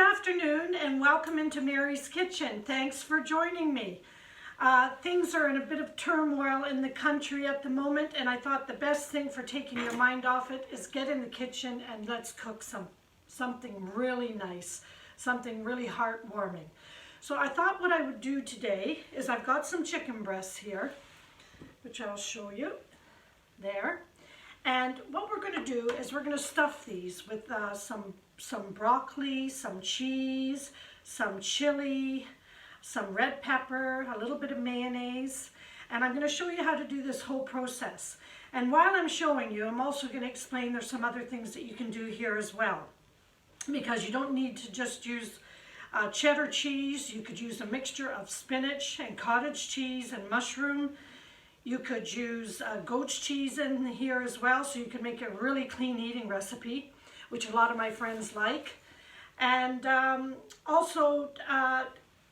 afternoon and welcome into Mary's Kitchen. Thanks for joining me. Things are in a bit of turmoil in the country at the moment, and I thought the best thing for taking your mind off it is get in the kitchen and let's cook something really nice, something really heartwarming. So I thought what I would do today is I've got some chicken breasts here, which I'll show you there. And what we're going to do is we're going to stuff these with some broccoli, some cheese, some chili, some red pepper, a little bit of mayonnaise, and I'm going to show you how to do this whole process. And while I'm showing you, I'm also going to explain there's some other things that you can do here as well, because you don't need to just use cheddar cheese. You could use a mixture of spinach and cottage cheese and mushroom. You could use goat's cheese in here as well, so you can make a really clean eating recipe, which a lot of my friends like. And also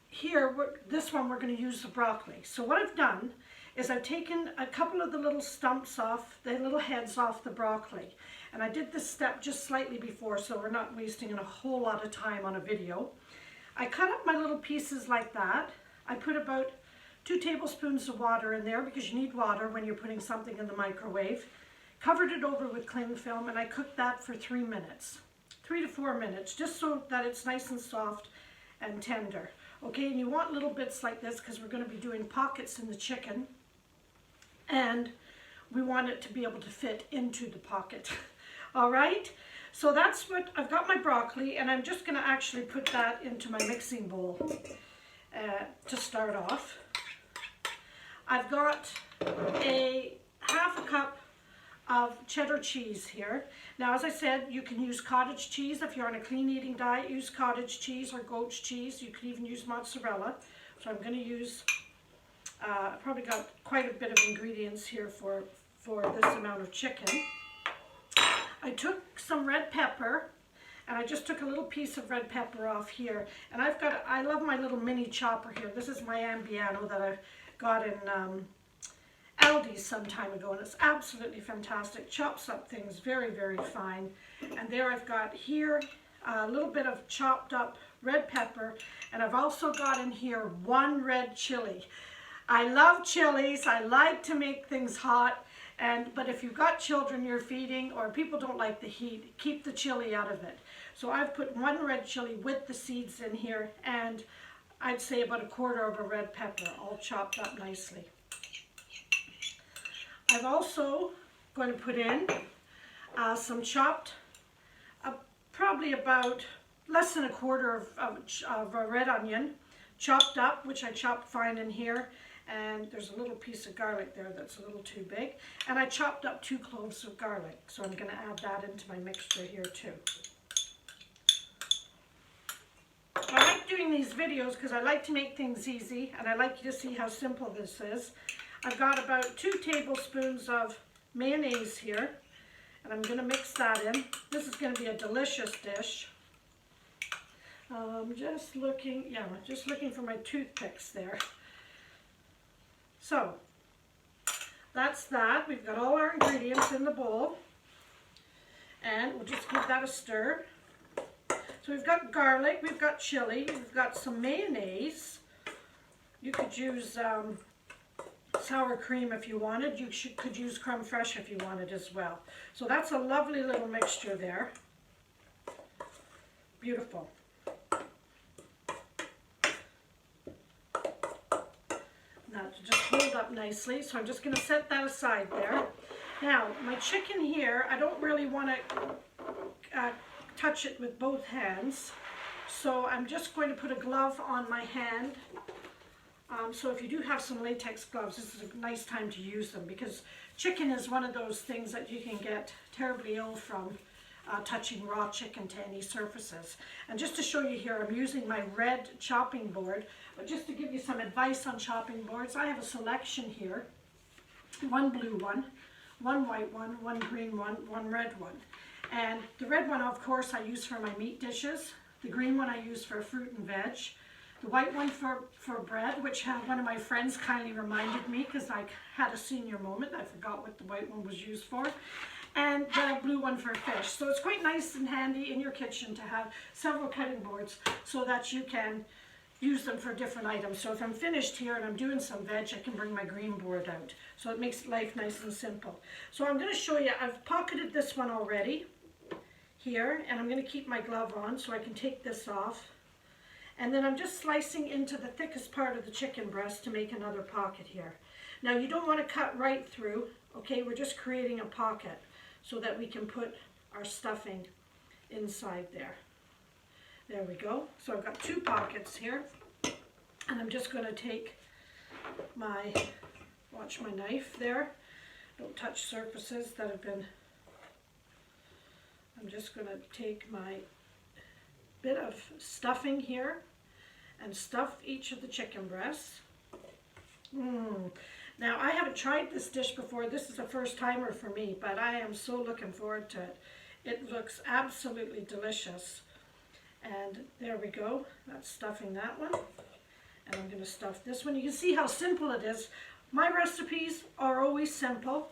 here, this one we're going to use the broccoli. So what I've done is I've taken a couple of the little stumps off, the little heads off the broccoli. And I did this step just slightly before, so we're not wasting a whole lot of time on a video. I cut up my little pieces like that. I put about 2 tablespoons of water in there, because you need water when you're putting something in the microwave. Covered it over with cling film, and I cooked that for 3 minutes, 3 to 4 minutes, just so that it's nice and soft and tender. Okay, and you want little bits like this because we're going to be doing pockets in the chicken, and we want it to be able to fit into the pocket. All right, so that's what I've got, my broccoli, and I'm just going to actually put that into my mixing bowl to start off. I've got half a cup of cheddar cheese here. Now, as I said, you can use cottage cheese. If you're on a clean eating diet, use cottage cheese or goat's cheese. You could even use mozzarella. So I'm going to use, probably got quite a bit of ingredients here for this amount of chicken. I took some red pepper, and I just took a little piece of red pepper off here. And I love my little mini chopper here. This is my Ambiano that I got in Aldi's some time ago, and it's absolutely fantastic. Chops up things very, very fine. And there I've got here a little bit of chopped up red pepper, and I've also got in here 1 red chili. I love chilies. I like to make things hot, but if you've got children you're feeding, or people don't like the heat, keep the chili out of it. So I've put 1 red chili with the seeds in here, and I'd say about 1/4 of a red pepper, all chopped up nicely. I'm also going to put in some chopped, probably about less than 1/4 of a red onion, chopped up, which I chopped fine in here. And there's a little piece of garlic there that's a little too big. And I chopped up 2 cloves of garlic, so I'm going to add that into my mixture here too. I like doing these videos because I like to make things easy, and I like you to see how simple this is. I've got about 2 tablespoons of mayonnaise here, and I'm going to mix that in. This is going to be a delicious dish. Just looking for my toothpicks there. So that's that. We've got all our ingredients in the bowl, and we'll just give that a stir. So we've got garlic, we've got chili, we've got some mayonnaise. You could use sour cream if you wanted. You could use creme fraiche if you wanted as well. So that's a lovely little mixture there. Beautiful. Now to just hold up nicely, so I'm just going to set that aside there. Now my chicken here, I don't really want to touch it with both hands, so I'm just going to put a glove on my hand. So if you do have some latex gloves, this is a nice time to use them, because chicken is one of those things that you can get terribly ill from touching raw chicken to any surfaces. And just to show you here, I'm using my red chopping board, but just to give you some advice on chopping boards, I have a selection here: 1 blue one, 1 white one, 1 green one, 1 red one. And the red one, of course, I use for my meat dishes. The green one I use for fruit and veg. The white one for bread, which one of my friends kindly reminded me because I had a senior moment. I forgot what the white one was used for. and the blue one for fish. So it's quite nice and handy in your kitchen to have several cutting boards so that you can use them for different items. So if I'm finished here and I'm doing some veg, I can bring my green board out. So it makes life nice and simple. So I'm going to show you, I've pocketed this one already here, and I'm going to keep my glove on so I can take this off. And then I'm just slicing into the thickest part of the chicken breast to make another pocket here. Now you don't want to cut right through, okay? We're just creating a pocket so that we can put our stuffing inside there. There we go. So I've got 2 pockets here, and I'm just going to take my, watch my knife there, don't touch surfaces that have been, I'm just going to take my bit of stuffing here and stuff each of the chicken breasts. Now I haven't tried this dish before, this is a first timer for me, but I am so looking forward to it. It looks absolutely delicious. And there we go, that's stuffing that one. And I'm going to stuff this one. You can see how simple it is. My recipes are always simple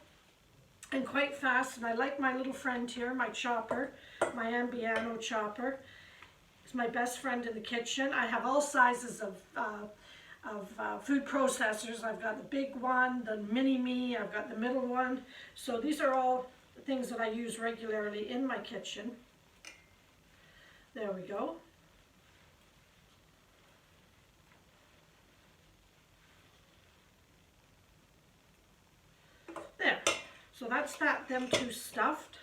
and quite fast, and I like my little friend here, my chopper, my Ambiano chopper. It's my best friend in the kitchen. I have all sizes of food processors. I've got the big one, the mini-me, I've got the middle one. So these are all the things that I use regularly in my kitchen. There we go. There. So that's them 2 stuffed.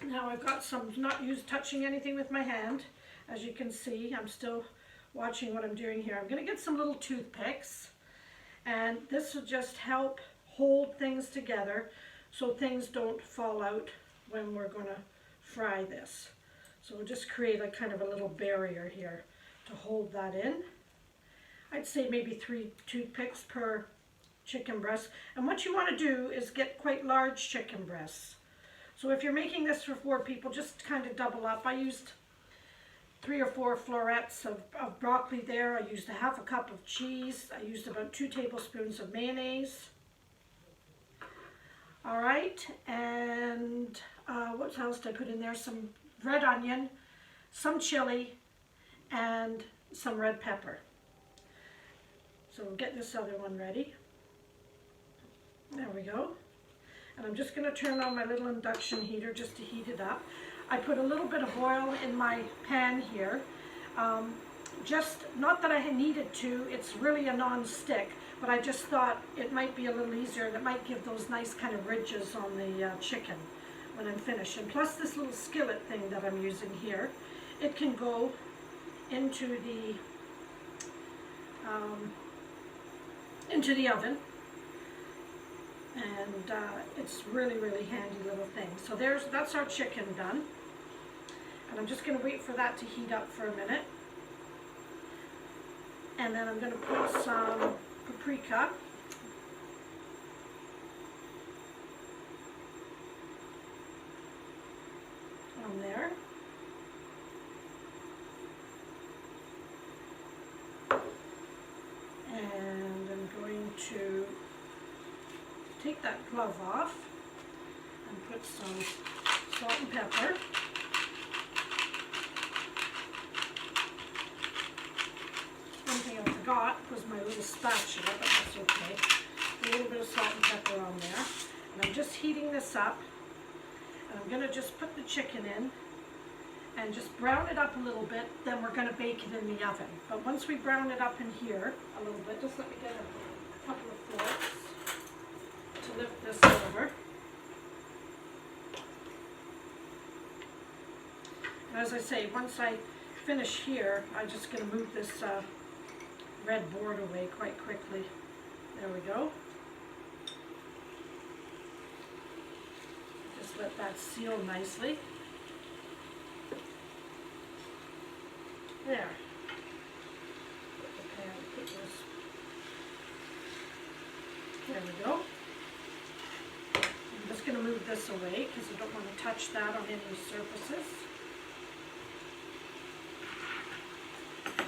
Now I've got some, not touching anything with my hand. As you can see, I'm still watching what I'm doing here. I'm going to get some little toothpicks, and this will just help hold things together so things don't fall out when we're going to fry this. So we'll just create a kind of a little barrier here to hold that in. I'd say maybe 3 toothpicks per chicken breast. And what you want to do is get quite large chicken breasts. So if you're making this for 4 people, just kind of double up. I used 3 or 4 florets of broccoli there. I used a half a cup of cheese. I used about 2 tablespoons of mayonnaise. All right, and what else did I put in there? Some red onion, some chili, and some red pepper. So we'll get this other one ready. There we go. And I'm just going to turn on my little induction heater just to heat it up. I put a little bit of oil in my pan here. Just, not that I needed to, it's really a non-stick, but I just thought it might be a little easier and it might give those nice kind of ridges on the chicken when I'm finished. And plus this little skillet thing that I'm using here, it can go into the oven, and it's really, really handy little thing. So that's our chicken done, and I'm just going to wait for that to heat up for a minute, and then I'm going to put some paprika. On there. And I'm going to take that glove off and put some salt and pepper. One thing I forgot was my little spatula, but that's okay. A little bit of salt and pepper on there. And I'm just heating this up. I'm going to just put the chicken in and just brown it up a little bit, then we're going to bake it in the oven. But once we brown it up in here a little bit, just let me get a couple of forks to lift this over. And as I say, once I finish here, I'm just going to move this red board away quite quickly. There we go. Just let that seal nicely. There. Put the pan, put this. There we go. I'm just going to move this away because I don't want to touch that on any surfaces.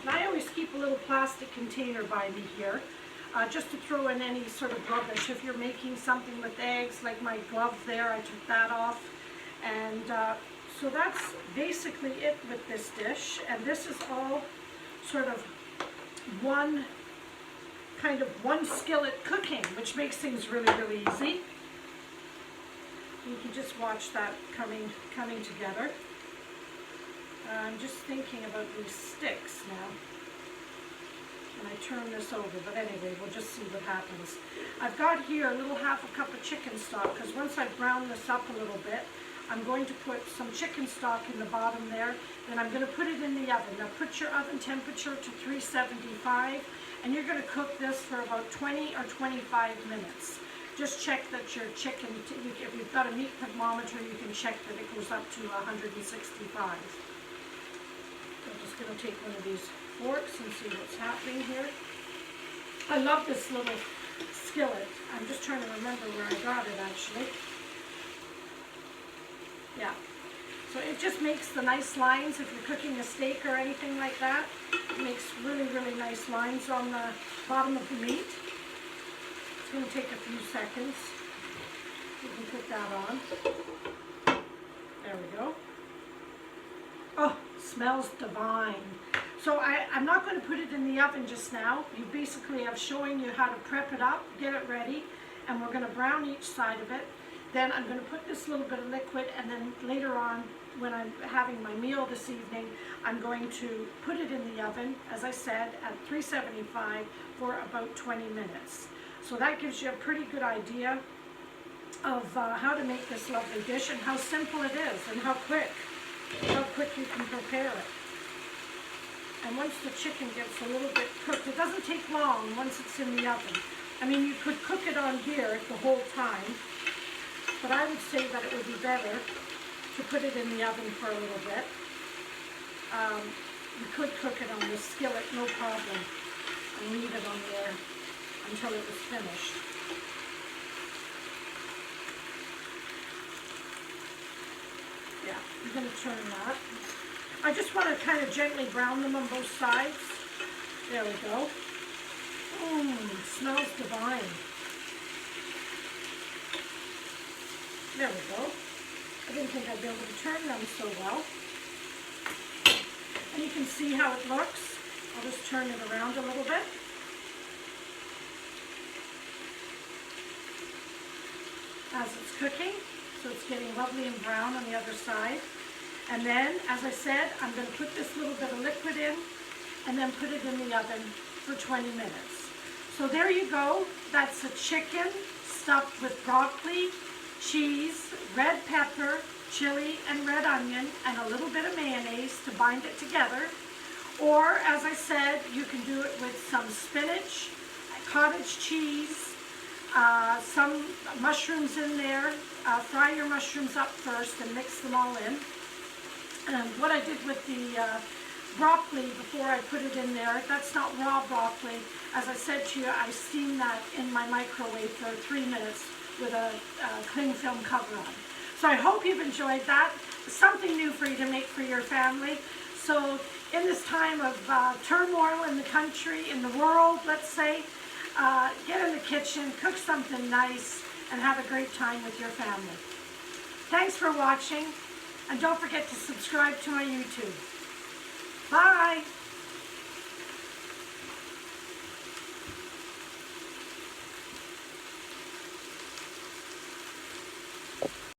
And I always keep a little plastic container by me here. just to throw in any sort of rubbish. If you're making something with eggs, like my glove there, I took that off. And so that's basically it with this dish. And this is all sort of one skillet cooking, which makes things really, really easy. You can just watch that coming together. I'm just thinking about these sticks now. And I turn this over, but anyway, we'll just see what happens. I've got here a little half a cup of chicken stock, because once I've browned this up a little bit, I'm going to put some chicken stock in the bottom there, and I'm going to put it in the oven. Now put your oven temperature to 375, and you're going to cook this for about 20 or 25 minutes. Just check that your chicken, if you've got a meat thermometer, you can check that it goes up to 165. I'm just going to take one of these forks and see what's happening here. I love this little skillet. I'm just trying to remember where I got it actually. Yeah. So it just makes the nice lines if you're cooking a steak or anything like that. It makes really, really nice lines on the bottom of the meat. It's going to take a few seconds. You can put that on. There we go. Oh, smells divine. So I'm not going to put it in the oven just now. You basically have showing you how to prep it up, get it ready, and we're going to brown each side of it. Then I'm going to put this little bit of liquid, and then later on, when I'm having my meal this evening, I'm going to put it in the oven, as I said, at 375 for about 20 minutes. So that gives you a pretty good idea of how to make this lovely dish and how simple it is and how quick you can prepare it. And once the chicken gets a little bit cooked, it doesn't take long once it's in the oven. I mean, you could cook it on here the whole time, but I would say that it would be better to put it in the oven for a little bit. You could cook it on the skillet, no problem, and leave it on there until it was finished. Yeah, I'm going to turn that. I just want to kind of gently brown them on both sides. There we go. Smells divine. There we go. I didn't think I'd be able to turn them so well. And you can see how it looks. I'll just turn it around a little bit. As it's cooking, so it's getting lovely and brown on the other side. And then, as I said, I'm going to put this little bit of liquid in and then put it in the oven for 20 minutes. So there you go. That's a chicken stuffed with broccoli, cheese, red pepper, chili, and red onion, and a little bit of mayonnaise to bind it together. Or, as I said, you can do it with some spinach, cottage cheese, some mushrooms in there. Fry your mushrooms up first and mix them all in. And what I did with the broccoli before I put it in there, that's not raw broccoli. As I said to you, I steamed that in my microwave for 3 minutes with a cling film cover on. So I hope you've enjoyed that. Something new for you to make for your family. So in this time of turmoil in the country, in the world, let's say, get in the kitchen, cook something nice, and have a great time with your family. Thanks for watching. And don't forget to subscribe to my YouTube. Bye!